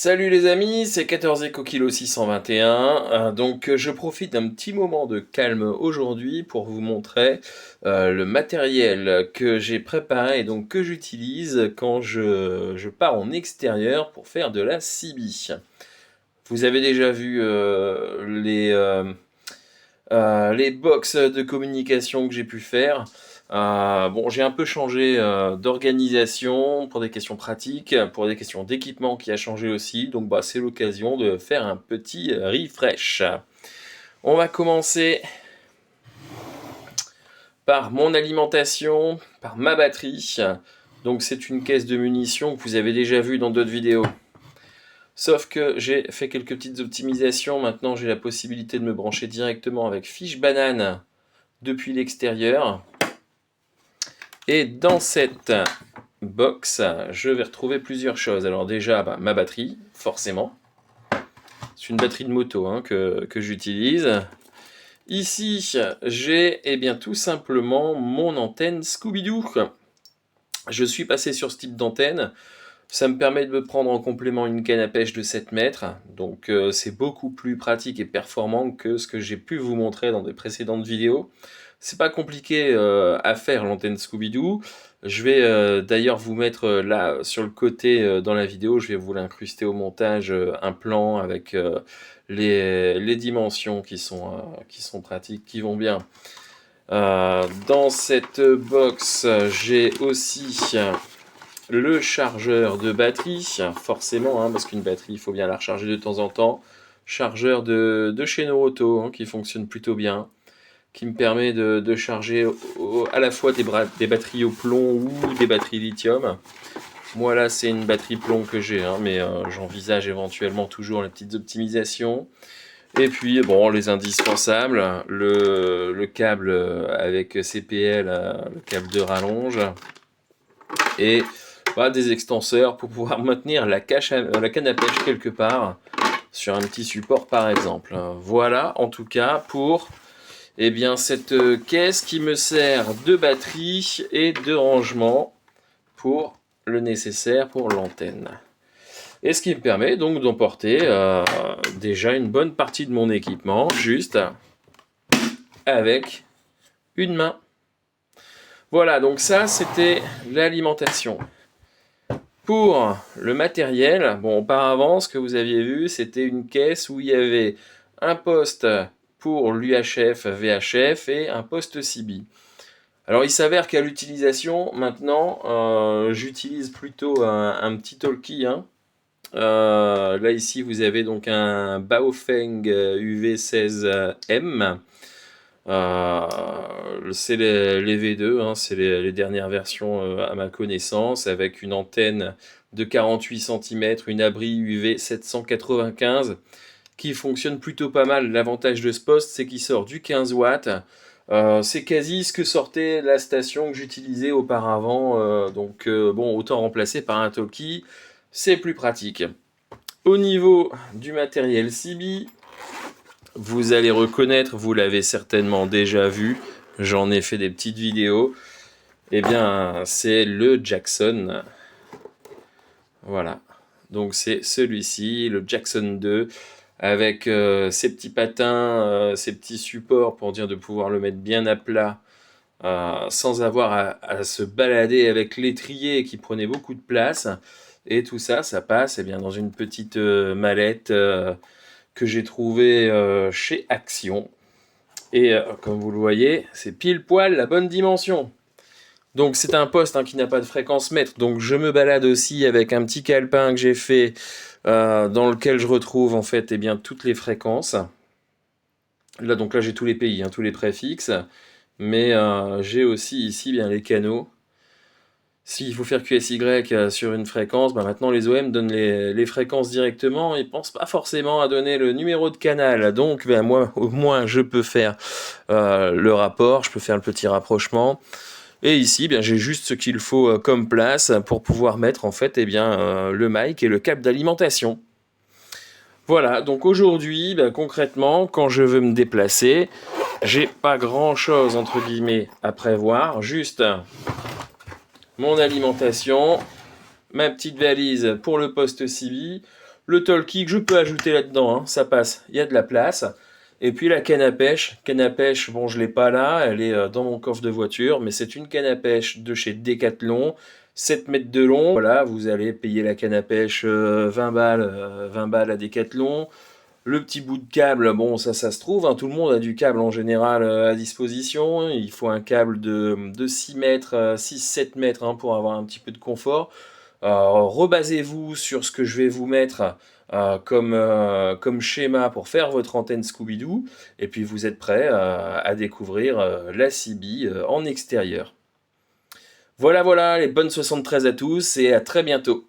Salut les amis, c'est 14 Eco Kilo 621. Je profite d'un petit moment de calme aujourd'hui pour vous montrer le matériel que j'ai préparé et donc que j'utilise quand je pars en extérieur pour faire de la CB. Vous avez déjà vu les box de communication que j'ai pu faire. Bon, j'ai un peu changé d'organisation pour des questions pratiques, pour des questions d'équipement qui a changé aussi. Donc c'est l'occasion de faire un petit refresh. On va commencer par mon alimentation, par ma batterie. Donc c'est une caisse de munitions que vous avez déjà vue dans d'autres vidéos. Sauf que j'ai fait quelques petites optimisations. Maintenant, j'ai la possibilité de me brancher directement avec Fiche Banane depuis l'extérieur. Et dans cette box, je vais retrouver plusieurs choses. Alors déjà, ma batterie, forcément. C'est une batterie de moto que j'utilise. Ici, j'ai tout simplement mon antenne Scooby-Doo. Je suis passé sur ce type d'antenne. Ça me permet de me prendre en complément une canne à pêche de 7 mètres. Donc c'est beaucoup plus pratique et performant que ce que j'ai pu vous montrer dans des précédentes vidéos. C'est pas compliqué à faire l'antenne Scooby-Doo. Je vais d'ailleurs vous mettre là sur le côté dans la vidéo, je vais vous l'incruster au montage, un plan avec les dimensions qui sont pratiques, qui vont bien. Dans cette box, j'ai aussi le chargeur de batterie, forcément, parce qu'une batterie, il faut bien la recharger de temps en temps. Chargeur de chez Noroto, qui fonctionne plutôt bien, qui me permet de charger à la fois des batteries au plomb ou des batteries lithium. Moi là, c'est une batterie plomb que j'ai, mais j'envisage éventuellement toujours les petites optimisations. Et puis, bon, les indispensables, le câble avec CPL, le câble de rallonge, et des extenseurs pour pouvoir maintenir la canne à pêche quelque part sur un petit support par exemple. Voilà en tout cas pour cette caisse qui me sert de batterie et de rangement pour le nécessaire pour l'antenne. Et ce qui me permet donc d'emporter déjà une bonne partie de mon équipement juste avec une main. Voilà, donc ça c'était l'alimentation. Pour le matériel, bon, auparavant, ce que vous aviez vu, c'était une caisse où il y avait un poste pour l'UHF, VHF et un poste CB. Alors, il s'avère qu'à l'utilisation, maintenant, j'utilise plutôt un petit talkie. Là, ici, vous avez donc un Baofeng UV16M. C'est les V2, c'est les dernières versions à ma connaissance, avec une antenne de 48 cm, une abri UV 795 qui fonctionne plutôt pas mal. L'avantage de ce poste, c'est qu'il sort du 15 watts. C'est quasi ce que sortait la station que j'utilisais auparavant, bon, autant remplacer par un talkie, c'est plus pratique. Au niveau du matériel CB, vous allez reconnaître, vous l'avez certainement déjà vu, j'en ai fait des petites vidéos. C'est le Jackson. Voilà. Donc c'est celui-ci, le Jackson 2, avec ses petits patins, ses petits supports pour dire de pouvoir le mettre bien à plat, sans avoir à se balader avec l'étrier qui prenait beaucoup de place. Et tout ça, ça passe dans une petite mallette que j'ai trouvé chez Action. Et comme vous le voyez, c'est pile poil la bonne dimension. Donc c'est un poste qui n'a pas de fréquence mètre. Donc je me balade aussi avec un petit calepin que j'ai fait dans lequel je retrouve en fait toutes les fréquences. Là j'ai tous les pays, tous les préfixes. Mais j'ai aussi ici les canaux. S'il faut faire QSY sur une fréquence, maintenant les OM donnent les fréquences directement. Ils ne pensent pas forcément à donner le numéro de canal. Donc moi, au moins, je peux faire le rapport, je peux faire le petit rapprochement. Et ici, j'ai juste ce qu'il faut comme place pour pouvoir mettre en fait le mic et le câble d'alimentation. Voilà, donc aujourd'hui, concrètement, quand je veux me déplacer, j'ai pas grand chose entre guillemets à prévoir, juste mon alimentation, ma petite valise pour le poste CB, Le talkie que je peux ajouter là-dedans, hein, ça passe, il y a de la place. Et puis la canne à pêche, bon je l'ai pas là, elle est dans mon coffre de voiture, mais c'est une canne à pêche de chez Decathlon, 7 mètres de long. Voilà, vous allez payer la canne à pêche 20 balles à Decathlon. Le petit bout de câble, bon ça se trouve, hein, tout le monde a du câble en général à disposition. Il faut un câble de 6 mètres, 6-7 mètres hein, pour avoir un petit peu de confort. Rebasez-vous sur ce que je vais vous mettre comme schéma pour faire votre antenne Scooby-Doo, et puis vous êtes prêt à découvrir la CB en extérieur. Voilà, voilà, les bonnes 73 à tous, et à très bientôt.